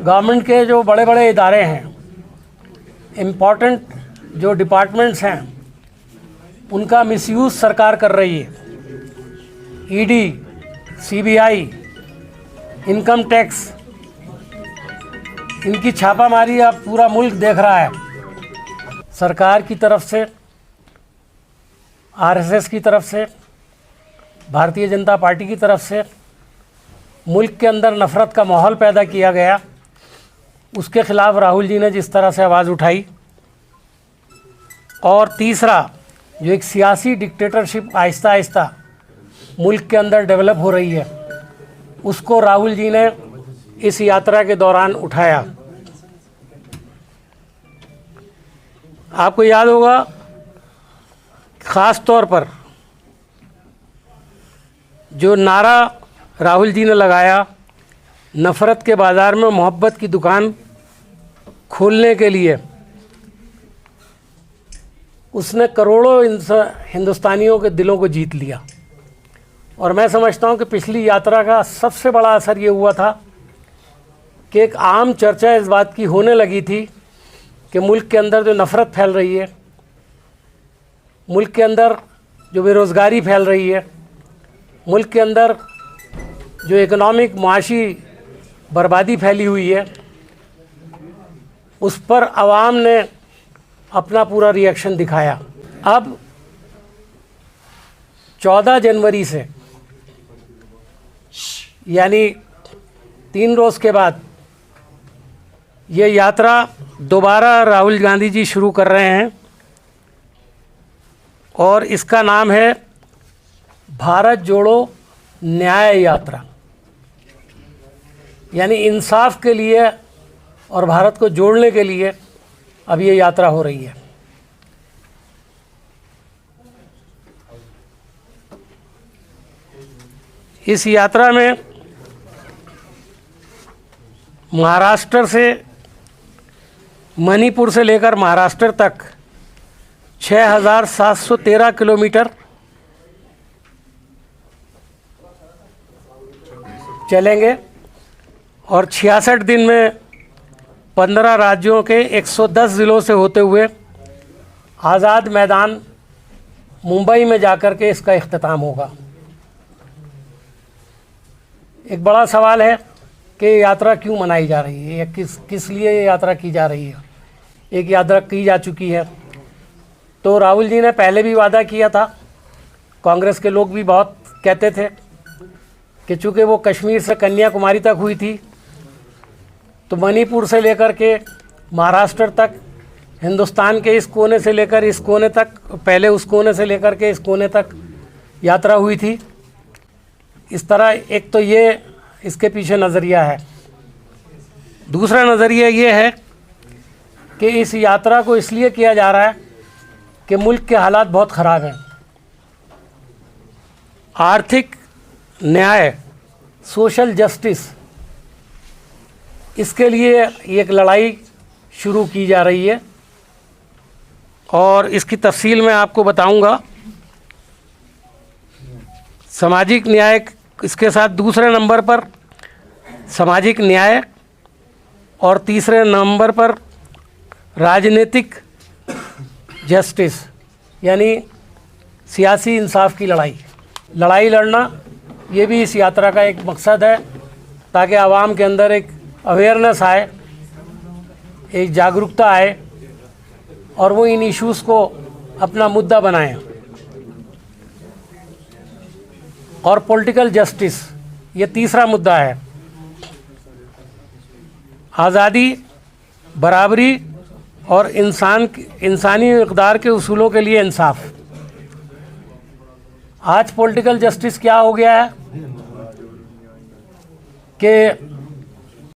Government के जो बड़े बड़े इदारे हैं, इम्पॉर्टेंट जो डिपार्टमेंट्स हैं, उनका मिसयूज़ सरकार कर रही है। ईडी, सीबीआई, इनकम टैक्स, इनकी छापामारी अब पूरा मुल्क देख रहा है। सरकार की तरफ से, आरएसएस की तरफ से, भारतीय जनता पार्टी की तरफ से मुल्क के अंदर नफ़रत का माहौल पैदा किया गया। उसके ख़िलाफ़ राहुल जी ने जिस तरह से आवाज़ उठाई, और तीसरा जो एक सियासी डिक्टेटरशिप आहिस्ता आहिस्ता मुल्क के अंदर डेवलप हो रही है, उसको राहुल जी ने इस यात्रा के दौरान उठाया। आपको याद होगा, ख़ास तौर पर जो नारा राहुल जी ने लगाया, नफ़रत के बाज़ार में मोहब्बत की दुकान खोलने के लिए, उसने करोड़ों हिंदुस्तानियों के दिलों को जीत लिया। और मैं समझता हूँ कि पिछली यात्रा का सबसे बड़ा असर ये हुआ था कि एक आम चर्चा इस बात की होने लगी थी कि मुल्क के अंदर जो नफ़रत फैल रही है, मुल्क के अंदर जो बेरोज़गारी फैल रही है, मुल्क के अंदर जो इकोनॉमिक मुआशी बर्बादी फैली हुई है, उस पर आवाम ने अपना पूरा रिएक्शन दिखाया। अब 14 जनवरी से, यानी 3 रोज़ के बाद, ये यात्रा दोबारा राहुल गांधी जी शुरू कर रहे हैं और इसका नाम है भारत जोड़ो न्याय यात्रा। यानी इंसाफ के लिए और भारत को जोड़ने के लिए अब ये यात्रा हो रही है। इस यात्रा में महाराष्ट्र से, मणिपुर से लेकर महाराष्ट्र तक 6,713 किलोमीटर चलेंगे और 66 दिन में 15 राज्यों के 110 ज़िलों से होते हुए आज़ाद मैदान मुंबई में जाकर के इसका इख्तिताम होगा। एक बड़ा सवाल है कि यात्रा क्यों मनाई जा रही है, या किस लिए ये यात्रा की जा रही है। एक यात्रा की जा चुकी है, तो राहुल जी ने पहले भी वादा किया था, कांग्रेस के लोग भी बहुत कहते थे कि चूँकि वो कश्मीर से कन्याकुमारी तक हुई थी, तो मणिपुर से लेकर के महाराष्ट्र तक, हिंदुस्तान के इस कोने से लेकर इस कोने तक, पहले उस कोने से लेकर के इस कोने तक यात्रा हुई थी। इस तरह एक तो ये इसके पीछे नज़रिया है। दूसरा नज़रिया ये है कि इस यात्रा को इसलिए किया जा रहा है कि मुल्क के हालात बहुत ख़राब हैं। आर्थिक न्याय, सोशल जस्टिस, इसके लिए एक लड़ाई शुरू की जा रही है और इसकी तफसील मैं आपको बताऊंगा। सामाजिक न्याय, इसके साथ दूसरे नंबर पर सामाजिक न्याय और तीसरे नंबर पर राजनीतिक जस्टिस, यानी सियासी इंसाफ की लड़ाई लड़ना, ये भी इस यात्रा का एक मकसद है, ताकि आवाम के अंदर एक अवेयरनेस आए, एक जागरूकता आए और वो इन इश्यूज़ को अपना मुद्दा बनाएं। और पॉलिटिकल जस्टिस, ये तीसरा मुद्दा है। आज़ादी, बराबरी और इंसानी इक़दार के उसूलों के लिए इंसाफ। आज पॉलिटिकल जस्टिस क्या हो गया है कि